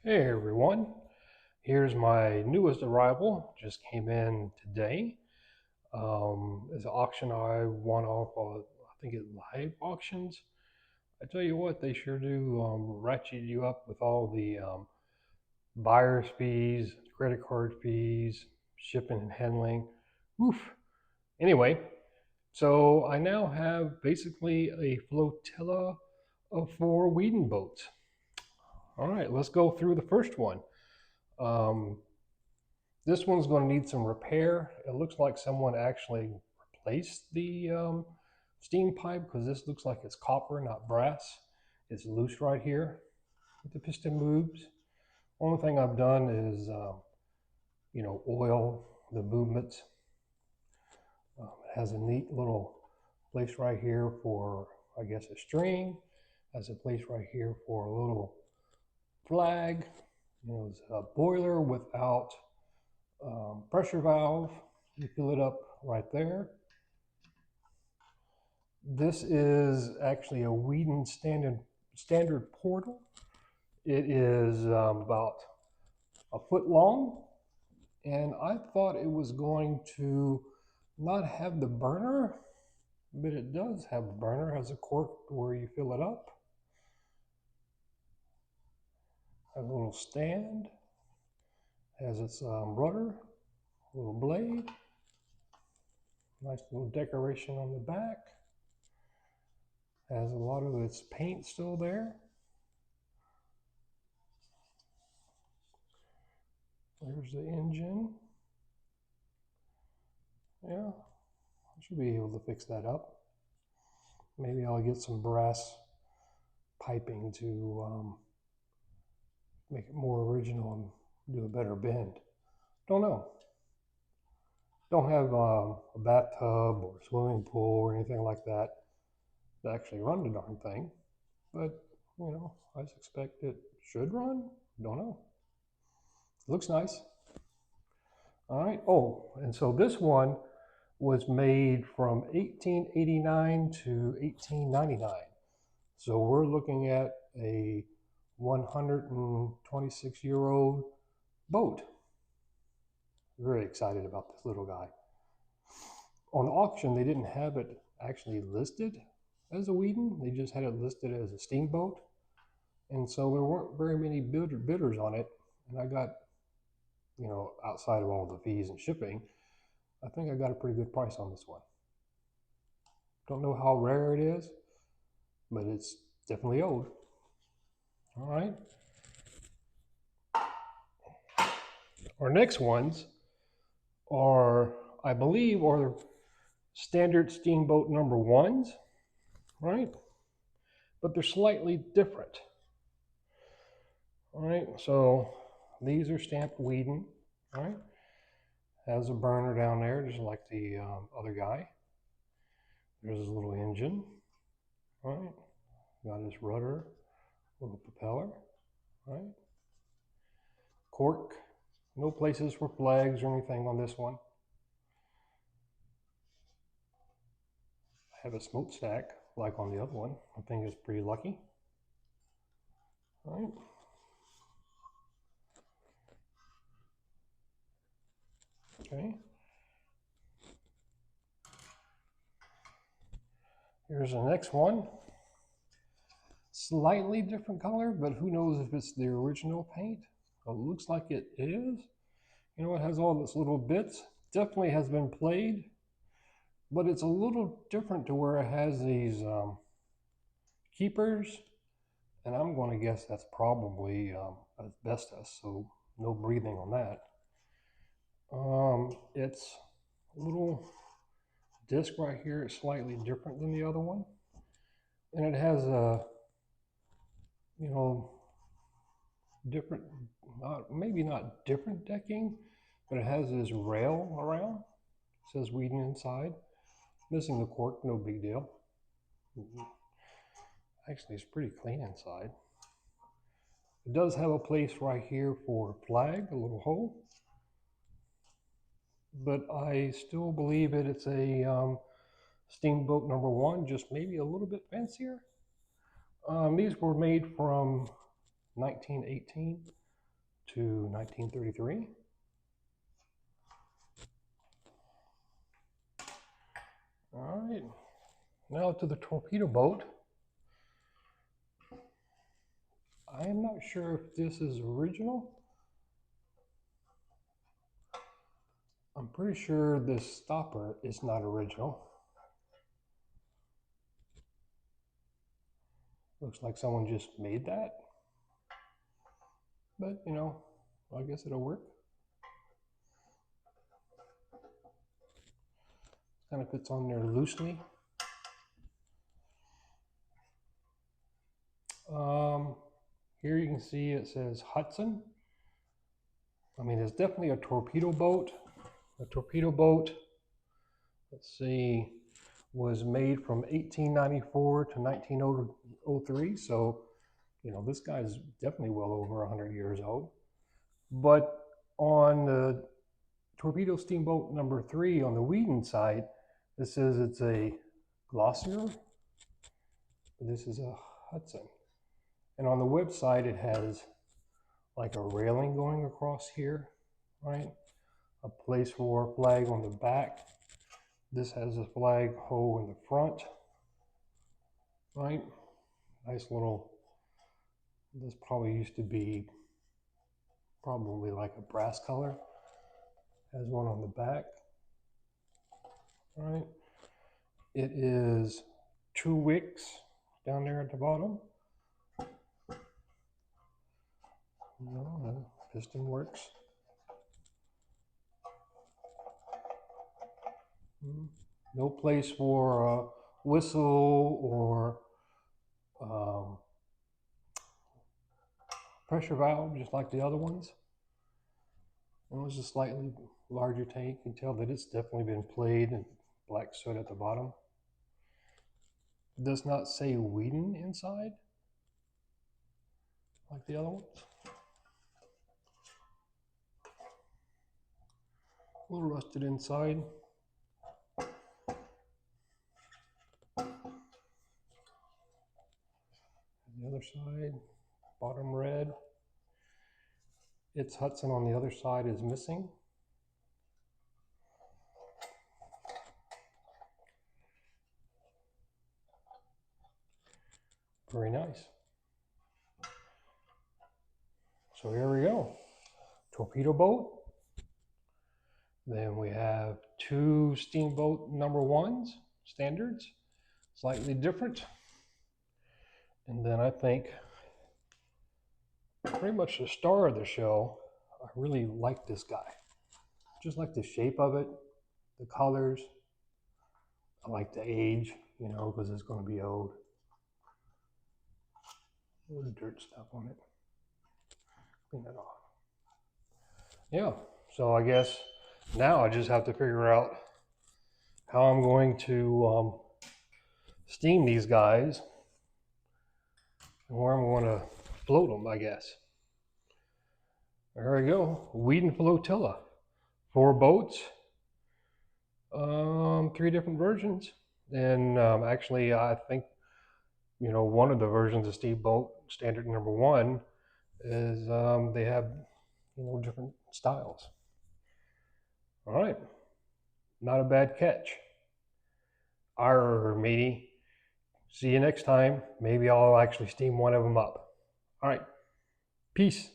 Hey everyone, here's my newest arrival, just came in today. It's an auction I won off, I think it's live auctions. I tell you what, they sure do ratchet you up with all the buyer's fees, credit card fees, shipping and handling. Oof. Anyway, so I now have basically a flotilla of 4 Weeden boats. All right, let's go through the first one. This one's going to need some repair. It looks like someone actually replaced the steam pipe because this looks like it's copper, not brass. It's loose right here with the piston moves. Only thing I've done is, oil the movements. It has a neat little place right here for, I guess, a string. Has a place right here for a little flag. It's a boiler without pressure valve. You fill it up right there. This is actually a Weeden Standard Porter. It is about a foot long, and I thought it was going to not have the burner, but it does have a burner. It has a cork where you fill it up. Has a little stand. Has its rudder, a little blade. Nice little decoration on the back. Has a lot of its paint still there. There's the engine. Yeah, I should be able to fix that up. Maybe I'll get some brass piping to make it more original and do a better bend. Don't know. Don't have a bathtub or swimming pool or anything like that to actually run the darn thing. But, I suspect it should run. Don't know. Looks nice. All right. Oh, and so this one was made from 1889 to 1899. So we're looking at a 126-year-old boat. Very excited about this little guy. On auction, they didn't have it actually listed as a Weeden. They just had it listed as a steamboat. And so there weren't very many bidders on it. And I got, outside of all the fees and shipping, I think I got a pretty good price on this one. Don't know how rare it is, but it's definitely old. All right. Our next ones are, I believe, are standard steamboat number 1s, right? But they're slightly different. All right, so these are stamped Weeden, right? Has a burner down there, just like the other guy. There's his little engine, right? Got his rudder, little propeller, right? Cork, no places for flags or anything on this one. I have a smokestack like on the other one. I think it's pretty lucky. All right. Okay. Here's the next one. Slightly different color, but who knows if it's the original paint. It looks like it is. It has all these little bits. Definitely has been played, but it's a little different to where it has these keepers, and I'm going to guess that's probably asbestos, so no breathing on that. It's a little disc right here is slightly different than the other one, and it has a different, maybe not different decking, but it has this rail around. It says Weeden inside. Missing the cork, no big deal. Actually, it's pretty clean inside. It does have a place right here for a flag, a little hole. But I still believe it's a steamboat number 1, just maybe a little bit fancier. These were made from 1918. to 1933. All right, now to the torpedo boat. I am not sure if this is original. I'm pretty sure this stopper is not original. Looks like someone just made that. But, you know, I guess it'll work. Kind of fits on there loosely. Here you can see it says Hudson. I mean, it's definitely a torpedo boat. A torpedo boat, let's see, was made from 1894 to 1903. So, you know, this guy's definitely well over 100 years old. But on the Torpedo Steamboat No. 3 on the Weeden side, it says it's a Glossier. This is a Hudson. And on the website, it has like a railing going across here, right? A place for a flag on the back. This has a flag hole in the front, right? Nice little, this probably used to be probably like a brass color. Has one on the back, right? It is 2 wicks down there at the bottom. The piston works. No place for a whistle or pressure valve, just like the other ones. It was a slightly larger tank. You can tell that it's definitely been played, and black soot at the bottom. It does not say Weeden inside, like the other ones. A little rusted inside. The other side, bottom red. Its Hudson on the other side is missing. Very nice. So here we go. Torpedo boat. Then we have 2 Steamboat No. 1s, standards, slightly different. And then I think pretty much the star of the show, I really like this guy. Just like the shape of it, the colors. I like the age, you know, because it's going to be old. A little dirt stuff on it. Clean it off. Yeah, so I guess now I just have to figure out how I'm going to steam these guys and where I'm going to float them, I guess. There we go, Weeden Flotilla. 4 boats, 3 different versions. And actually, I think, you know, one of the versions of Steamboat Standard No. 1 is they have, you know, different styles. All right, not a bad catch. Arr, matey. See you next time. Maybe I'll actually steam one of them up. All right, peace.